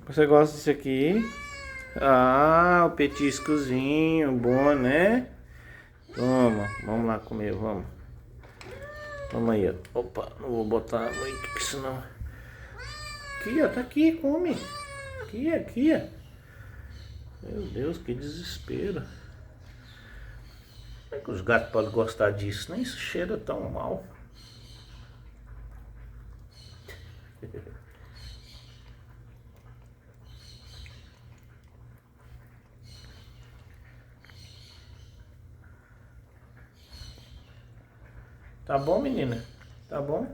Você gosta disso aqui? Ah, o petiscozinho, bom, né? Toma, vamos lá comer, vamos. Toma aí, ó. Opa, não vou botar muito, porque senão... Aqui, ó, tá aqui, come. Aqui, aqui, ó. Meu Deus, que desespero. Como é que os gatos podem gostar disso? Nem isso cheira tão mal. Tá bom, menina? Tá bom?